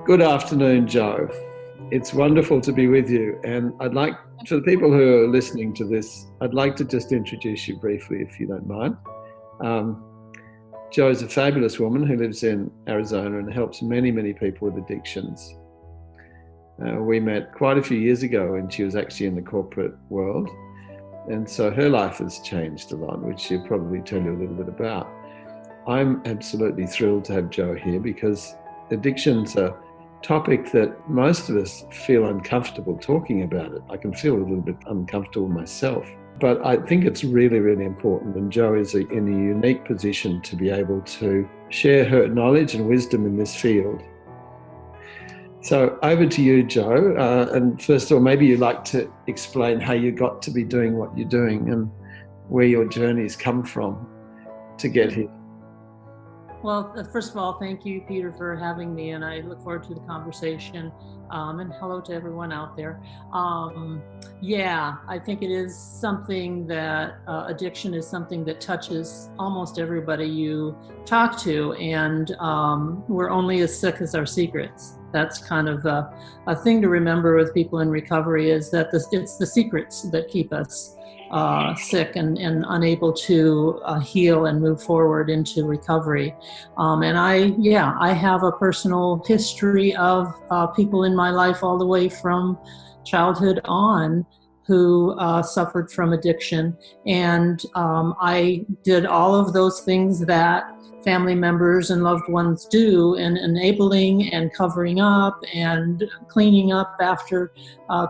Good afternoon, Joe. It's wonderful to be with you. And I'd like, for the people who are listening to this, I'd like to just introduce you briefly, if you don't mind. Joe's a fabulous woman who lives in Arizona and helps many, many people with addictions. We met quite a few years ago when she was actually in the corporate world. And so her life has changed a lot, which she'll probably tell you a little bit about. I'm absolutely thrilled to have Joe here because addiction's a topic that most of us feel uncomfortable talking about it. I can feel a little bit uncomfortable myself, but I think it's really, really important. And Joe is in a unique position to be able to share her knowledge and wisdom in this field. So over to you, Joe. And first of all, maybe you'd like to explain how you got to be doing what you're doing and where your journey's come from to get here. Well, first of all, thank you, Peter, for having me, and I look forward to the conversation. And hello to everyone out there. I think it is something that addiction is something that touches almost everybody you talk to, and we're only as sick as our secrets. That's kind of a thing to remember with people in recovery, is that it's the secrets that keep us sick and unable to heal and move forward into recovery. And I have a personal history of people in my life all the way from childhood on who suffered from addiction. And I did all of those things that family members and loved ones do, in enabling and covering up and cleaning up after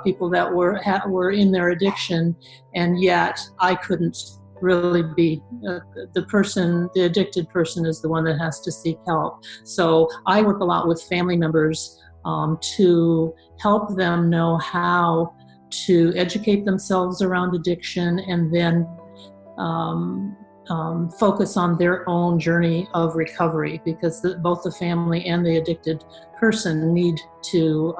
people that were in their addiction, and yet I couldn't really be the addicted person is the one that has to seek help. So I work a lot with family members to help them know how to educate themselves around addiction, and then focus on their own journey of recovery, because both the family and the addicted person need to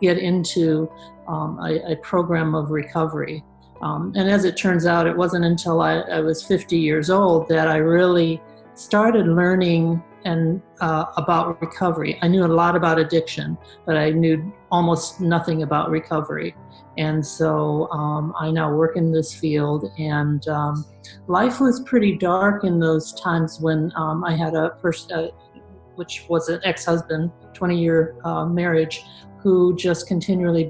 get into a program of recovery. And as it turns out, it wasn't until I was 50 years old that I really started learning about recovery. I knew a lot about addiction, but I knew almost nothing about recovery. And so I now work in this field, and life was pretty dark in those times when I had a person, which was an ex-husband, 20-year marriage, who just continually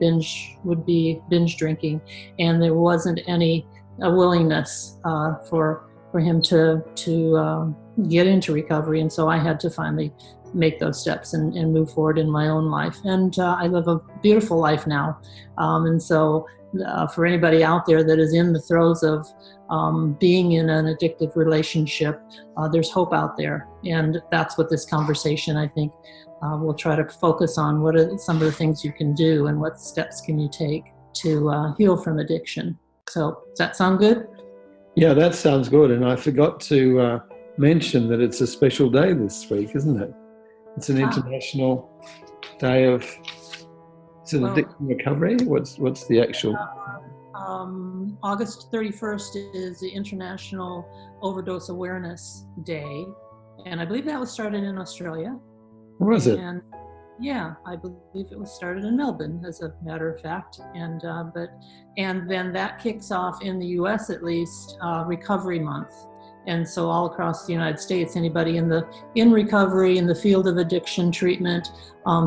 would be binge drinking, and there wasn't any willingness for him to get into recovery. And so I had to finally make those steps and move forward in my own life. And I live a beautiful life now. And so for anybody out there that is in the throes of being in an addictive relationship, there's hope out there. And that's what this conversation, I think, will try to focus on. What are some of the things you can do, and what steps can you take to heal from addiction? So does that sound good? Yeah, that sounds good. And I forgot to mention that it's a special day this week, isn't it? It's an international day of addiction recovery. What's the actual? August 31st is the International Overdose Awareness Day, and I believe that was started in Australia. Was it? And yeah, I believe it was started in Melbourne, as a matter of fact. And then that kicks off in the U.S. at least Recovery Month. And so all across the United States, anybody in recovery, in the field of addiction treatment,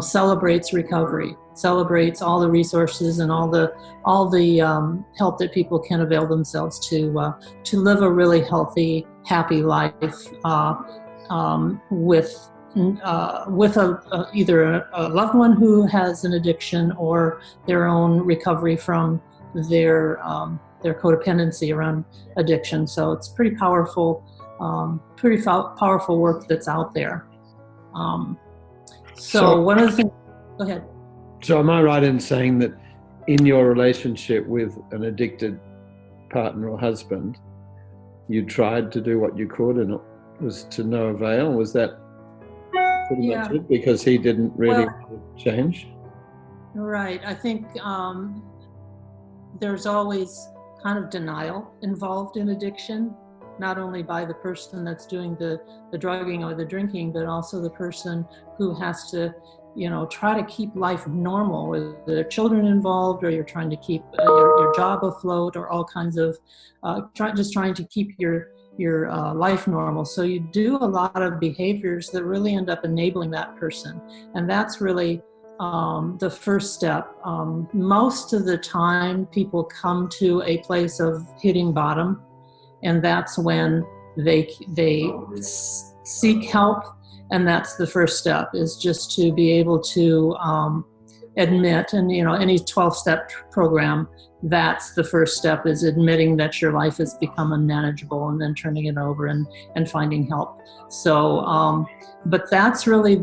celebrates recovery, celebrates all the resources and all the help that people can avail themselves to live a really healthy, happy life with either a loved one who has an addiction, or their own recovery from their codependency around addiction. So it's pretty powerful work that's out there. So one of the things, go ahead. So am I right in saying that in your relationship with an addicted partner or husband, you tried to do what you could and it was to no avail? Was that pretty much it, because he didn't really change? Right. I think there's always kind of denial involved in addiction. not only by the person that's doing the drugging or the drinking, but also the person who has to, try to keep life normal, whether there are children involved or you're trying to keep your job afloat, or all kinds of, trying to keep your life normal. So you do a lot of behaviors that really end up enabling that person. And that's really the first step. Most of the time people come to a place of hitting bottom, and that's when they seek help. And that's the first step, is just to be able to admit, and any 12-step program, that's the first step, is admitting that your life has become unmanageable, and then turning it over and finding help. So, but that's really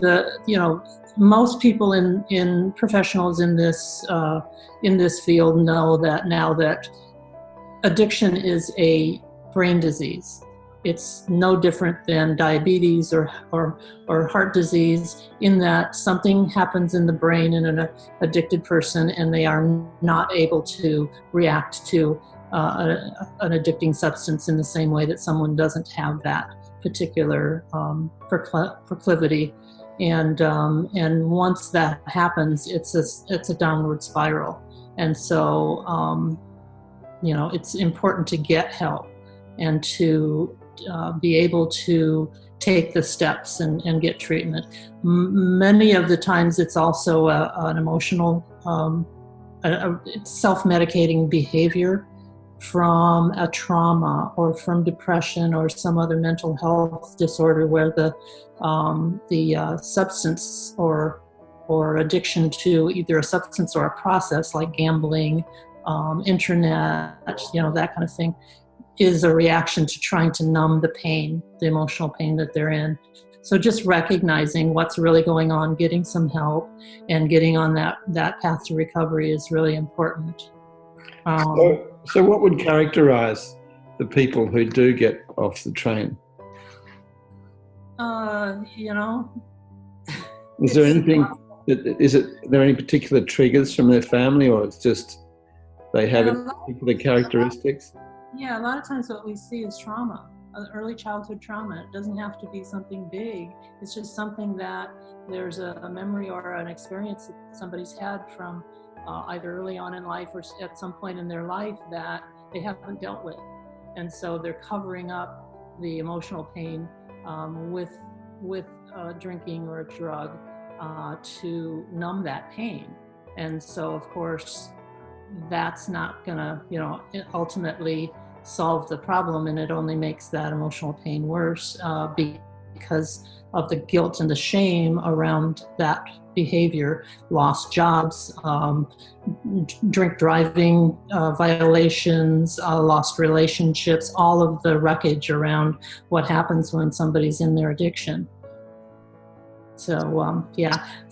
most people in professionals in this field know that now, that addiction is a brain disease. It's no different than diabetes or heart disease, in that something happens in the brain in an addicted person, and they are not able to react to an addicting substance in the same way that someone doesn't have that particular proclivity. And once that happens, it's a downward spiral. And so it's important to get help and to be able to take the steps and get treatment. Many of the times it's also an emotional, self-medicating behavior from a trauma or from depression or some other mental health disorder, where the substance or addiction to either a substance or a process like gambling, internet, that kind of thing, is a reaction to trying to numb the pain, the emotional pain that they're in. So just recognizing what's really going on, getting some help, and getting on that path to recovery is really important. So what would characterize the people who do get off the train? Is there anything, there any particular triggers from their family, or it's just they have particular characteristics? Yeah, a lot of times what we see is trauma, early childhood trauma. It doesn't have to be something big. It's just something that there's a memory or an experience that somebody's had from either early on in life or at some point in their life that they haven't dealt with. And so they're covering up the emotional pain with drinking or a drug to numb that pain. And so, of course, that's not gonna, ultimately solve the problem, and it only makes that emotional pain worse because of the guilt and the shame around that behavior. Lost jobs, drink driving violations, lost relationships, all of the wreckage around what happens when somebody's in their addiction. So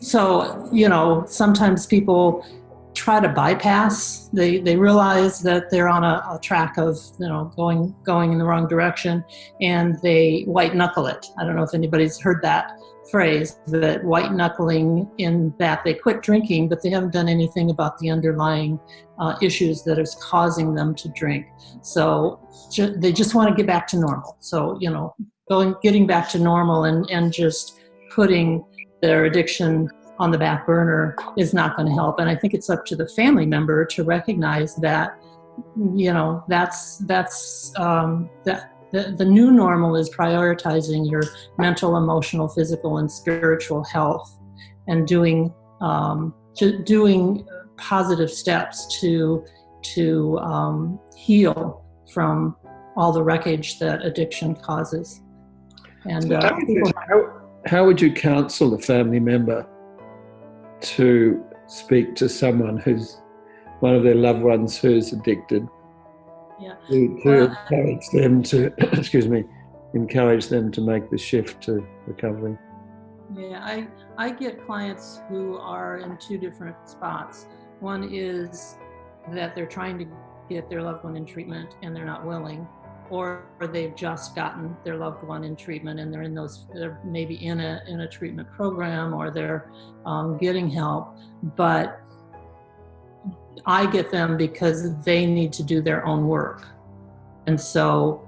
so sometimes people try to bypass. They realize that they're on a track of going in the wrong direction, and they white knuckle it. I don't know if anybody's heard that phrase, that white knuckling, in that they quit drinking, but they haven't done anything about the underlying issues that is causing them to drink. So they just want to get back to normal. So getting back to normal and just putting their addiction on the back burner is not going to help. And I think it's up to the family member to recognize that, the new normal is prioritizing your mental, emotional, physical, and spiritual health, and doing positive steps to heal from all the wreckage that addiction causes. And how would you counsel a family member to speak to someone who's one of their loved ones who's addicted? Yeah. To encourage them to, encourage them to make the shift to recovery. Yeah, I get clients who are in two different spots. One is that they're trying to get their loved one in treatment and they're not willing, or they've just gotten their loved one in treatment and they're maybe in a treatment program, or they're getting help. But I get them because they need to do their own work. And so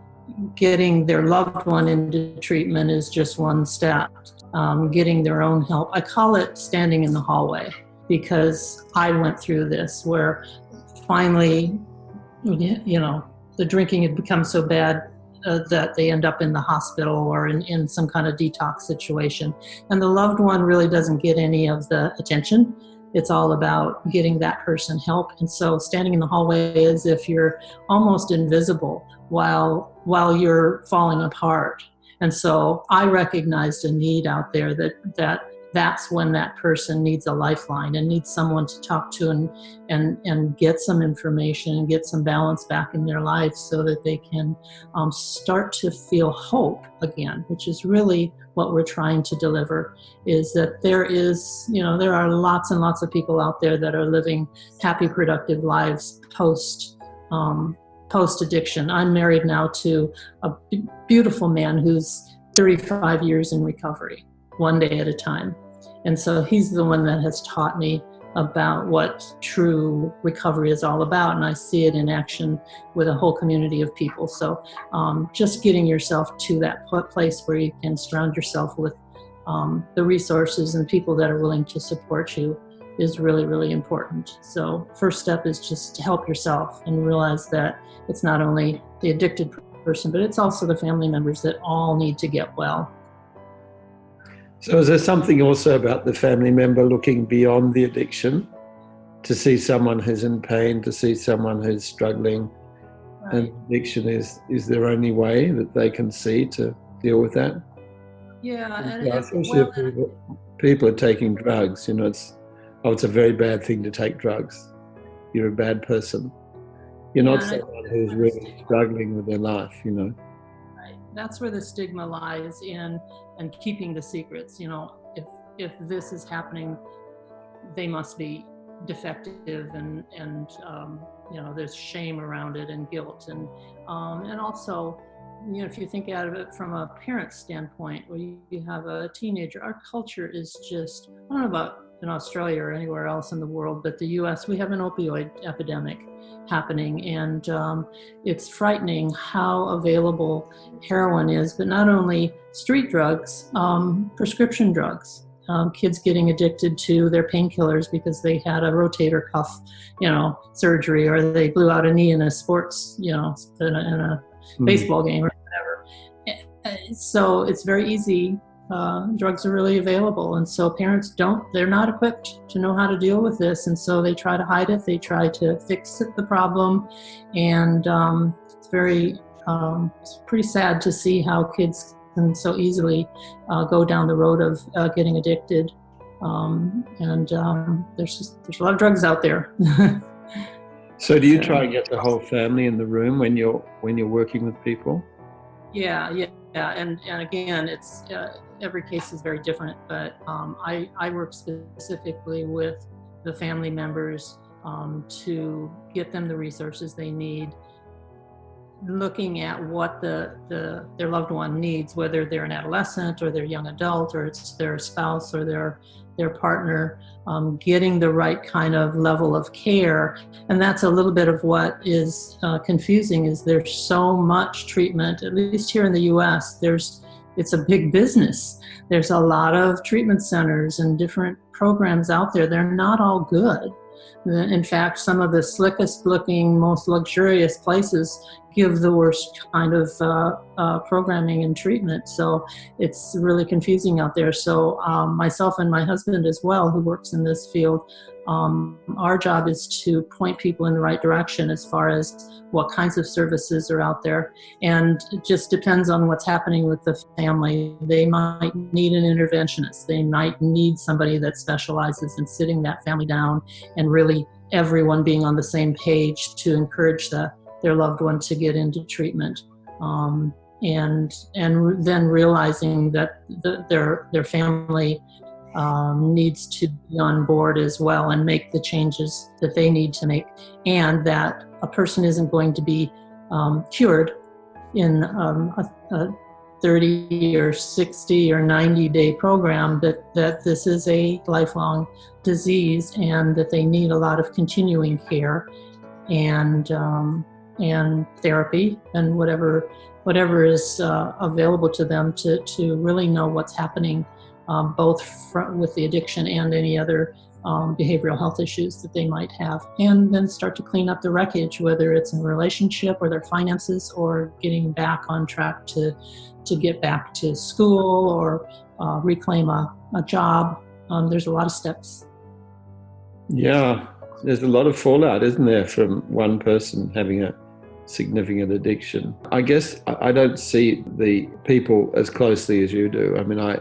getting their loved one into treatment is just one step. Getting their own help. I call it standing in the hallway, because I went through this where finally, the drinking had become so bad that they end up in the hospital or in some kind of detox situation. And the loved one really doesn't get any of the attention. It's all about getting that person help. And so standing in the hallway is if you're almost invisible while you're falling apart. And so I recognized a need out there that's when that person needs a lifeline and needs someone to talk to and get some information and get some balance back in their life so that they can start to feel hope again, which is really what we're trying to deliver, is that there are lots and lots of people out there that are living happy, productive lives post addiction. I'm married now to a beautiful man who's 35 years in recovery, one day at a time. And so he's the one that has taught me about what true recovery is all about, and I see it in action with a whole community of people. So just getting yourself to that place where you can surround yourself with the resources and people that are willing to support you is really, really important. So first step is just to help yourself and realize that it's not only the addicted person, but it's also the family members that all need to get well. So is there something also about the family member looking beyond the addiction to see someone who's in pain, to see someone who's struggling? Right. And addiction is their only way that they can see to deal with that? Yeah. Especially if people are taking drugs, it's a very bad thing to take drugs. You're a bad person. You're not someone who's really struggling with their life, Right. That's where the stigma lies in and keeping the secrets. If this is happening, they must be defective, and there's shame around it and guilt, and also, if you think out of it from a parent's standpoint, where you have a teenager, our culture is just, I don't know about in Australia or anywhere else in the world, but the US, we have an opioid epidemic happening, and it's frightening how available heroin is, but not only street drugs, prescription drugs. Kids getting addicted to their painkillers because they had a rotator cuff, surgery, or they blew out a knee in a sports, in a baseball game or whatever. So it's very easy. Drugs are really available, and so parents they're not equipped to know how to deal with this, and so they try to hide it, they try to fix the problem, and it's pretty sad to see how kids can so easily go down the road of getting addicted, and there's a lot of drugs out there. So do you try and get the whole family in the room when you're working with people? Yeah, and again, it's every case is very different, but I work specifically with the family members to get them the resources they need, looking at what their loved one needs, whether they're an adolescent or they're young adult, or it's their spouse or their partner, getting the right kind of level of care. And that's a little bit of what is confusing, is there's so much treatment, at least here in the US, it's a big business. There's a lot of treatment centers and different programs out there. They're not all good. In fact, some of the slickest looking, most luxurious places give the worst kind of programming and treatment. So it's really confusing out there. So myself and my husband as well, who works in this field, our job is to point people in the right direction as far as what kinds of services are out there. And it just depends on what's happening with the family. They might need an interventionist. They might need somebody that specializes in sitting that family down and really everyone being on the same page to encourage their loved one to get into treatment. And then realizing that their family needs to be on board as well and make the changes that they need to make, and that a person isn't going to be cured in a 30 or 60 or 90-day program, that this is a lifelong disease and that they need a lot of continuing care and therapy and whatever whatever is available to them to really know what's happening, both with the addiction and any other behavioral health issues that they might have, and then start to clean up the wreckage, whether it's in a relationship or their finances, or getting back on track to get back to school or reclaim a job. There's a lot of steps. Yeah, there's a lot of fallout, isn't there, from one person having a significant addiction. I guess I don't see the people as closely as you do. I mean, I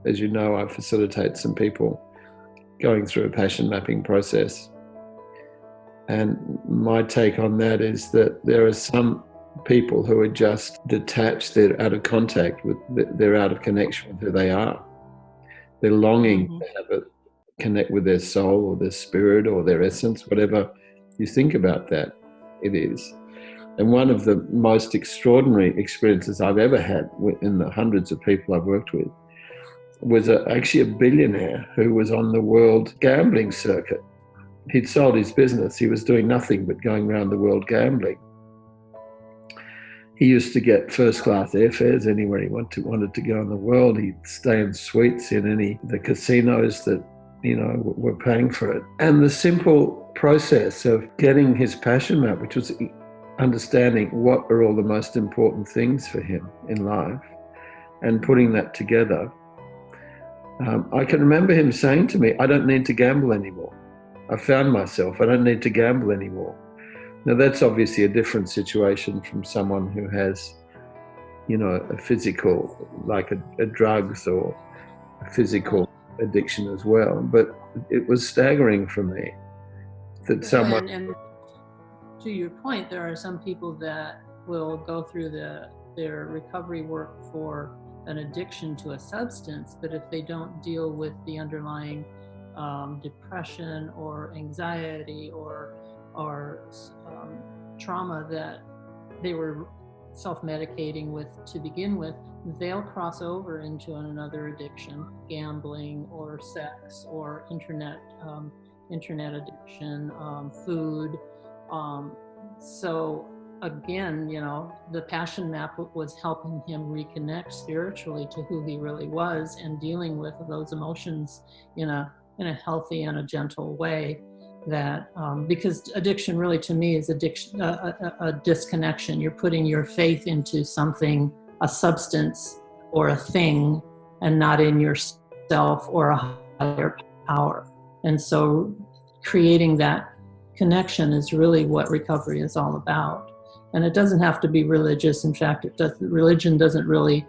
as you know, I facilitate some people going through a passion mapping process. And my take on that is that there are some people who are just detached, they're out of contact with, they're out of connection with who they are. They're longing to have connect with their soul or their spirit or their essence, whatever you think about that it is. And one of the most extraordinary experiences I've ever had in the hundreds of people I've worked with was actually a billionaire who was on the world gambling circuit. He'd sold his business. He was doing nothing but going around the world gambling. He used to get first-class airfares anywhere he wanted to go in the world. He'd stay in suites in the casinos that, were paying for it. And the simple process of getting his passion map, which was understanding what are all the most important things for him in life, and putting that together. I can remember him saying to me, I don't need to gamble anymore. I found myself, I don't need to gamble anymore. Now that's obviously a different situation from someone who has, a physical, like a drugs or a physical addiction as well. But it was staggering for me that someone... And to your point, there are some people that will go through their recovery work for an addiction to a substance, but if they don't deal with the underlying depression or anxiety or trauma that they were self-medicating with to begin with, they'll cross over into another addiction, gambling or sex or internet addiction, food. So again, the passion map was helping him reconnect spiritually to who he really was and dealing with those emotions in a healthy and a gentle way. That because addiction really to me is a disconnection. You're putting your faith into something, a substance or a thing, and not in yourself or a higher power. And so creating that connection is really what recovery is all about. And it doesn't have to be religious. In fact, religion doesn't really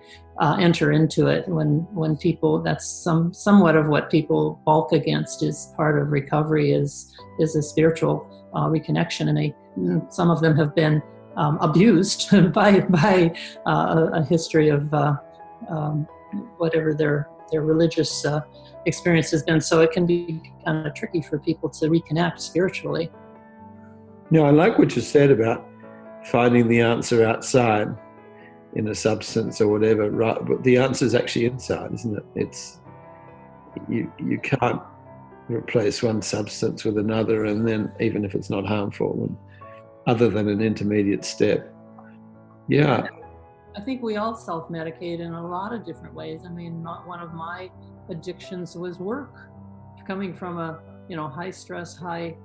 enter into it. When people, that's somewhat of what people balk against is part of recovery is a spiritual reconnection. And some of them have been abused by a history of whatever their religious experience has been. So it can be kind of tricky for people to reconnect spiritually. I like what you said about finding the answer outside in a substance or whatever, right? But the answer is actually inside, isn't it? It's you can't replace one substance with another, and then even if it's not harmful, other than an intermediate step. Yeah. I think we all self-medicate in a lot of different ways. I mean, one of my addictions was work, coming from a high stress, high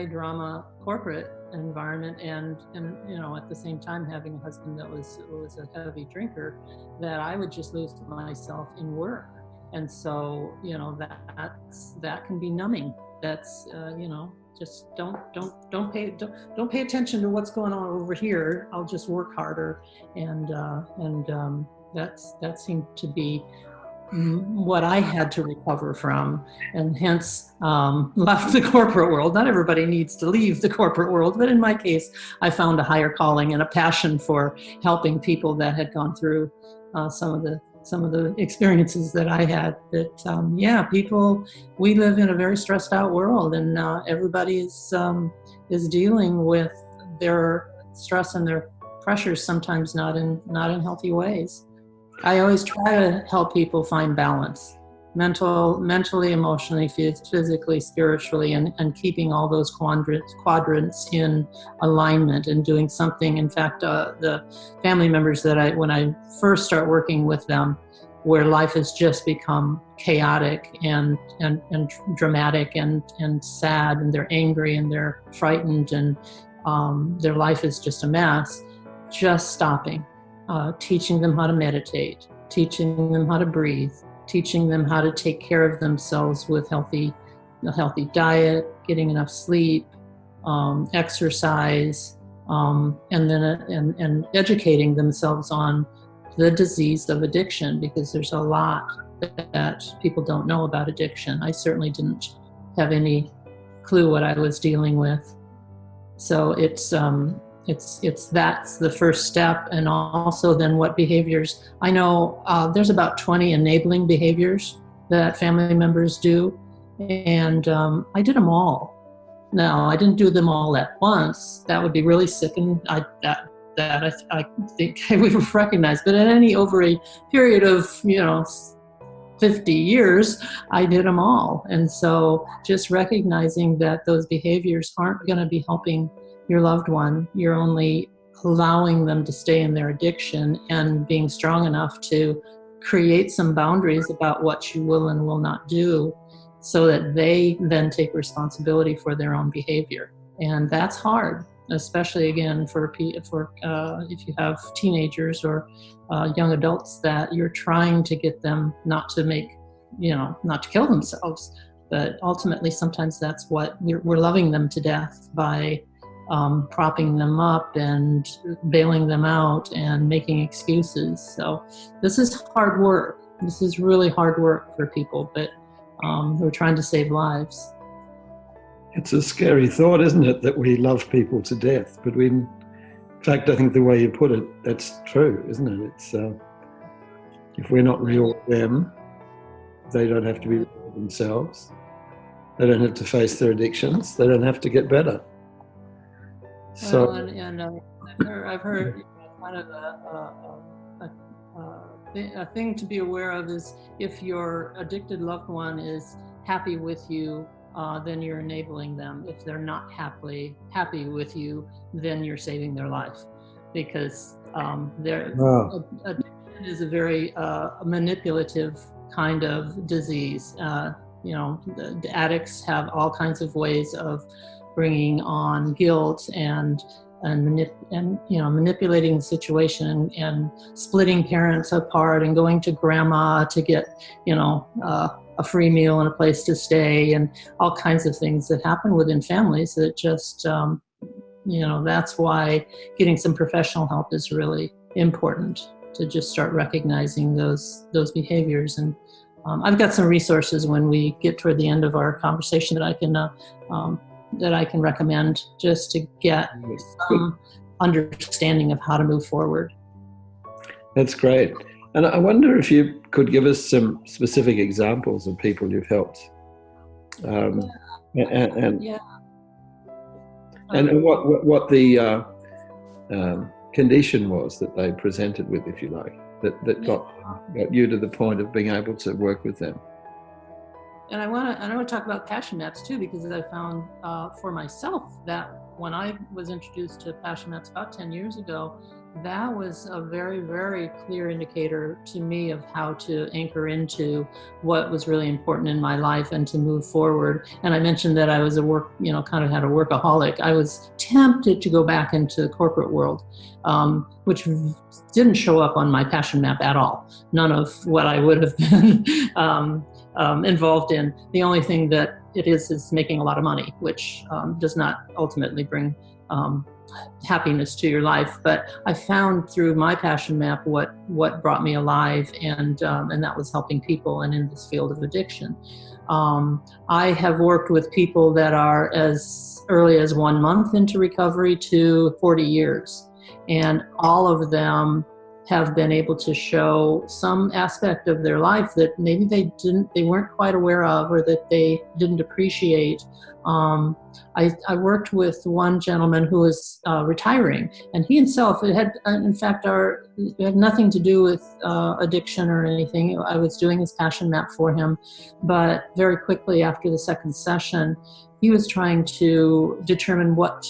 drama corporate environment, and at the same time having a husband that was a heavy drinker, that I would just lose myself in work. And so that can be numbing. That's just don't pay attention to what's going on over here. I'll just work harder, and that seemed to be what I had to recover from, and hence left the corporate world. Not everybody needs to leave the corporate world, but in my case, I found a higher calling and a passion for helping people that had gone through some of the experiences that I had. That people, we live in a very stressed out world, and everybody is dealing with their stress and their pressures, sometimes not in healthy ways. I always try to help people find balance. mentally, emotionally, physically, spiritually, and keeping all those quadrants in alignment and doing something. In fact, the family members that when I first start working with them, where life has just become chaotic and dramatic and sad, and they're angry and they're frightened, and their life is just a mess, just stopping, teaching them how to meditate, teaching them how to breathe, teaching them how to take care of themselves with a healthy diet, getting enough sleep, exercise, and educating themselves on the disease of addiction, because there's a lot that people don't know about addiction. I certainly didn't have any clue what I was dealing with. So that's the first step. And also then what behaviors. I know there's about 20 enabling behaviors that family members do, and I did them all. Now, I didn't do them all at once. That would be really sick, and I think I would recognize. But over a period of 50 years, I did them all. And so just recognizing that those behaviors aren't going to be helping your loved one, you're only allowing them to stay in their addiction, and being strong enough to create some boundaries about what you will and will not do, so that they then take responsibility for their own behavior. And that's hard, especially again for if you have teenagers or young adults that you're trying to get them not to kill themselves. But ultimately, sometimes that's what we're loving them to death by propping them up and bailing them out and making excuses. So this is hard work. This is really hard work for people, but who are trying to save lives. It's a scary thought, isn't it, that we love people to death? But in fact, I think the way you put it, that's true, isn't it? It's if we're not real with them, they don't have to be real with themselves. They don't have to face their addictions. They don't have to get better. So, I've heard kind of a thing to be aware of is if your addicted loved one is happy with you, then you're enabling them. If they're not happy with you, then you're saving their life, because addiction is a very manipulative kind of disease. The addicts have all kinds of ways of bringing on guilt and manipulating the situation and splitting parents apart and going to grandma to get a free meal and a place to stay, and all kinds of things that happen within families that just that's why getting some professional help is really important, to just start recognizing those behaviors. And I've got some resources when we get toward the end of our conversation that I can recommend, just to get some understanding of how to move forward. That's great. And I wonder if you could give us some specific examples of people you've helped. And what the condition was that they presented with, if you like, that got you to the point of being able to work with them. And I want to talk about passion maps too, because I found for myself that when I was introduced to passion maps about 10 years ago, that was a very, very clear indicator to me of how to anchor into what was really important in my life and to move forward. And I mentioned that I was had a workaholic. I was tempted to go back into the corporate world, which didn't show up on my passion map at all. None of what I would have been involved in. The only thing that it is making a lot of money, which does not ultimately bring happiness to your life. But I found through my passion map what brought me alive, and that was helping people and in this field of addiction. I have worked with people that are as early as 1 month into recovery to 40 years. And all of them have been able to show some aspect of their life that maybe they weren't quite aware of, or that they didn't appreciate. I worked with one gentleman who was retiring, and he himself, it had nothing to do with addiction or anything. I was doing his passion map for him, but very quickly after the second session, he was trying to determine what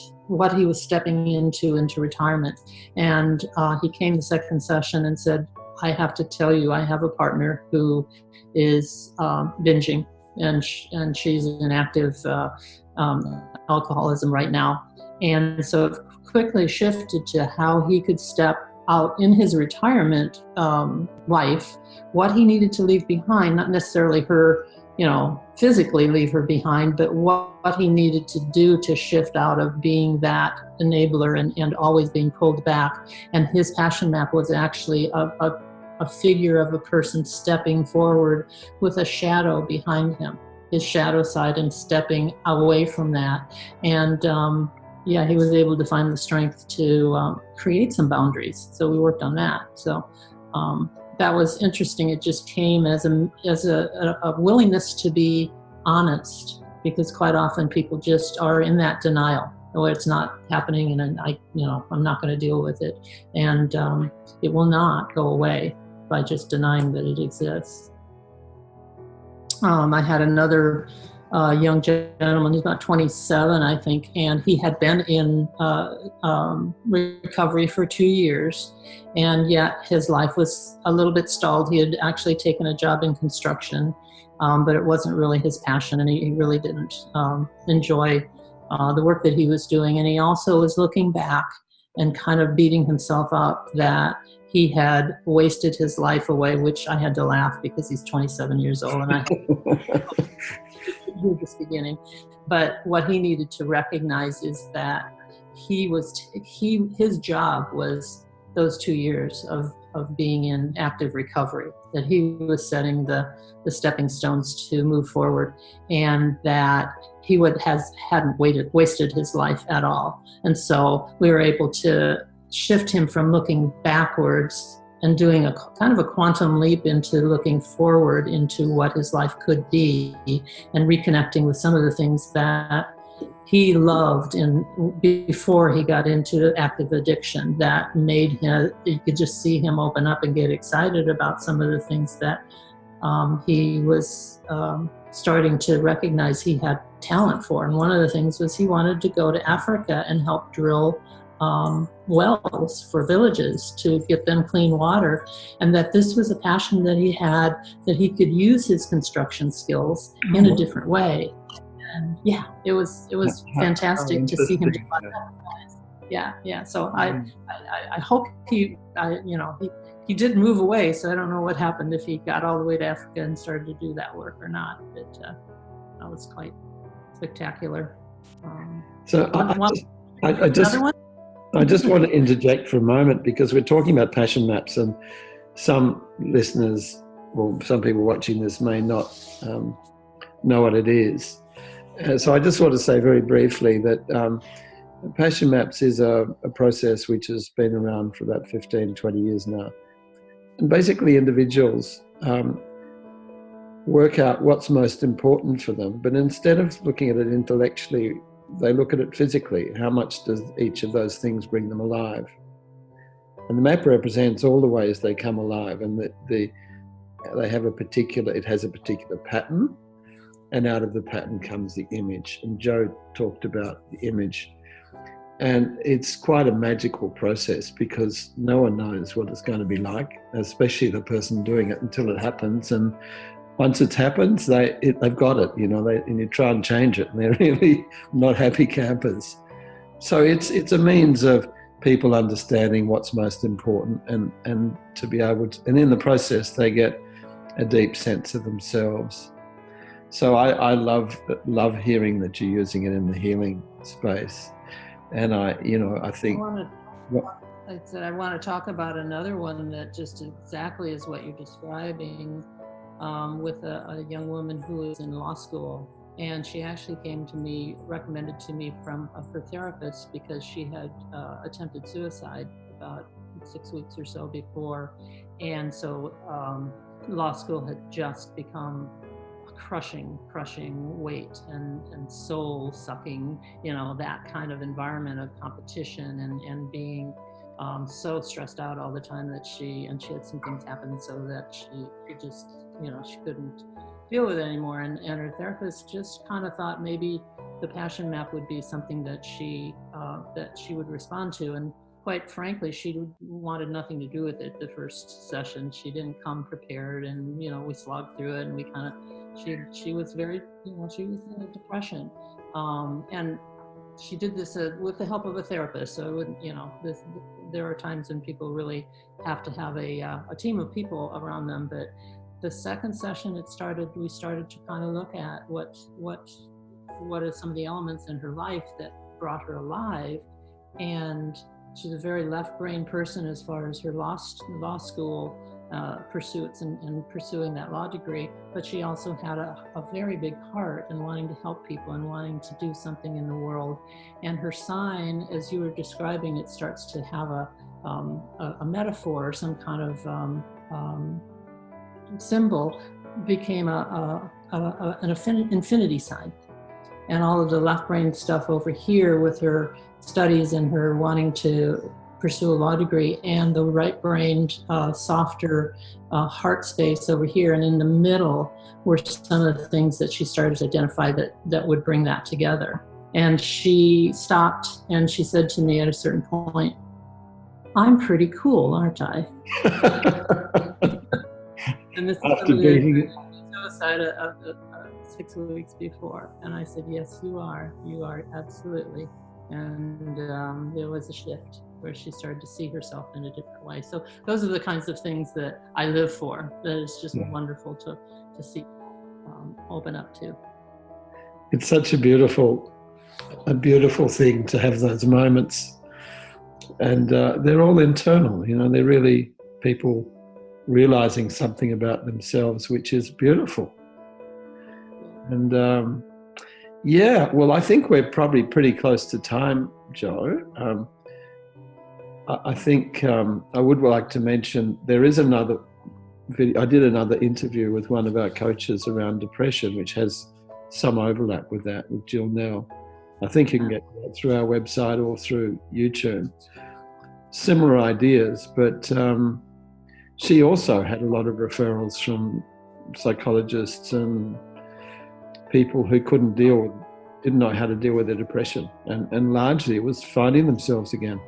he was stepping into retirement. And he came the second session and said, I have to tell you, I have a partner who is binging, and she's in active alcoholism right now. And so it quickly shifted to how he could step out in his retirement life, what he needed to leave behind, not necessarily her, physically leave her behind, but what he needed to do to shift out of being that enabler and always being pulled back. And his passion map was actually a figure of a person stepping forward with a shadow behind him, his shadow side, and stepping away from that. And he was able to find the strength to create some boundaries. So we worked on that. So that was interesting. It just came as a willingness to be honest, because quite often people just are in that denial. Oh, it's not happening, and I'm not going to deal with it, and it will not go away by just denying that it exists. I had another young gentleman, he's about 27, I think, and he had been in recovery for 2 years, and yet his life was a little bit stalled. He had actually taken a job in construction, but it wasn't really his passion, and he really didn't enjoy the work that he was doing. And he also was looking back and kind of beating himself up that he had wasted his life away, which I had to laugh because he's 27 years old, and I just beginning. But what he needed to recognize is that his job was those 2 years of being in active recovery, that he was setting the stepping stones to move forward, and that he hadn't wasted his life at all. And so we were able to shift him from looking backwards and doing a kind of a quantum leap into looking forward into what his life could be, and reconnecting with some of the things that he loved before he got into active addiction, that made him, you could just see him open up and get excited about some of the things that he was starting to recognize he had talent for. And one of the things was he wanted to go to Africa and help drill wells for villages to get them clean water, and that this was a passion that he had, that he could use his construction skills in a different way. And it was fantastic to see him do that. Yeah. So I hope he did move away. So I don't know what happened, if he got all the way to Africa and started to do that work or not. But that was quite spectacular. I just want to interject for a moment, because we're talking about passion maps, and some listeners, or some people watching this, may not know what it is. So I just want to say very briefly that passion maps is a process which has been around for about 15, 20 years now. And basically individuals work out what's most important for them, but instead of looking at it intellectually, they look at it physically. How much does each of those things bring them alive? And the map represents all the ways they come alive, and that it has a particular pattern, and out of the pattern comes the image. And Joe talked about the image. And it's quite a magical process, because no one knows what it's going to be like, especially the person doing it, until it happens. And once it happens, they've got it, and you try and change it, and they're really not happy campers. So it's a means of people understanding what's most important, and to be able to, and in the process, they get a deep sense of themselves. So I love hearing that you're using it in the healing space. And I think... I want to talk about another one that just exactly is what you're describing, with a young woman who is in law school. And she actually came to me, recommended to me from her therapist, because she had attempted suicide about 6 weeks or so before. And so law school had just become a crushing weight and soul sucking, that kind of environment of competition and being so stressed out all the time that she had some things happen so that she just, she couldn't deal with it anymore. And her therapist just kind of thought maybe the passion map would be something that she would respond to. And quite frankly, she wanted nothing to do with it the first session. She didn't come prepared, and we slogged through it, and we kind of she was very, she was in a depression, and she did this with the help of a therapist. So it wouldn't, there are times when people really have to have a team of people around them. But the second session, we started to kind of look at what are some of the elements in her life that brought her alive. And she's a very left brain person as far as her law school pursuits and pursuing that law degree, but she also had a very big heart and wanting to help people and wanting to do something in the world. And her sign, as you were describing, it starts to have a metaphor or some kind of symbol, became an infinity sign. And all of the left brain stuff over here with her studies and her wanting to pursue a law degree, and the right-brained, softer heart space over here. And in the middle were some of the things that she started to identify that would bring that together. And she stopped and she said to me at a certain point, "I'm pretty cool, aren't I?" And this is After being suicide 6 weeks before. And I said, "Yes, you are. You are, absolutely." And there was a shift where she started to see herself in a different way. So those are the kinds of things that I live for, that is just wonderful to see open up to. It's such a beautiful thing to have those moments. And they're all internal, they're really people realizing something about themselves, which is beautiful. And well, I think we're probably pretty close to time, Jo. I think I would like to mention there is another video. I did another interview with one of our coaches around depression, which has some overlap with that, with Jill Nell. I think you can get that through our website or through YouTube. Similar ideas, but she also had a lot of referrals from psychologists and people who didn't know how to deal with their depression. And largely it was finding themselves again.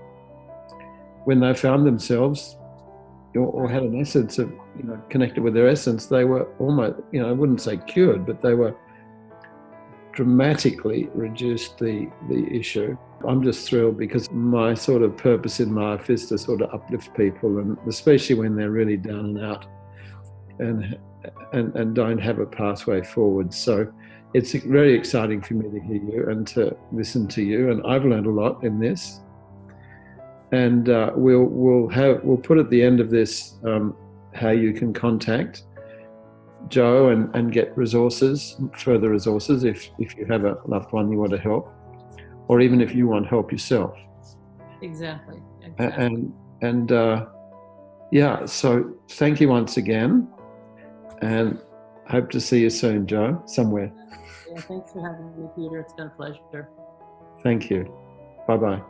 When they found themselves or had an essence of, connected with their essence, they were almost, I wouldn't say cured, but they were dramatically reduced the issue. I'm just thrilled because my sort of purpose in life is to sort of uplift people, and especially when they're really down and out and don't have a pathway forward. So it's very exciting for me to hear you and to listen to you, and I've learned a lot in this. And we'll put at the end of this how you can contact Jo and get further resources if you have a loved one you want to help, or even if you want help yourself. Exactly. And so thank you once again, and hope to see you soon, Jo, somewhere. Yeah, thanks for having me, Peter. It's been a pleasure. Thank you. Bye-bye.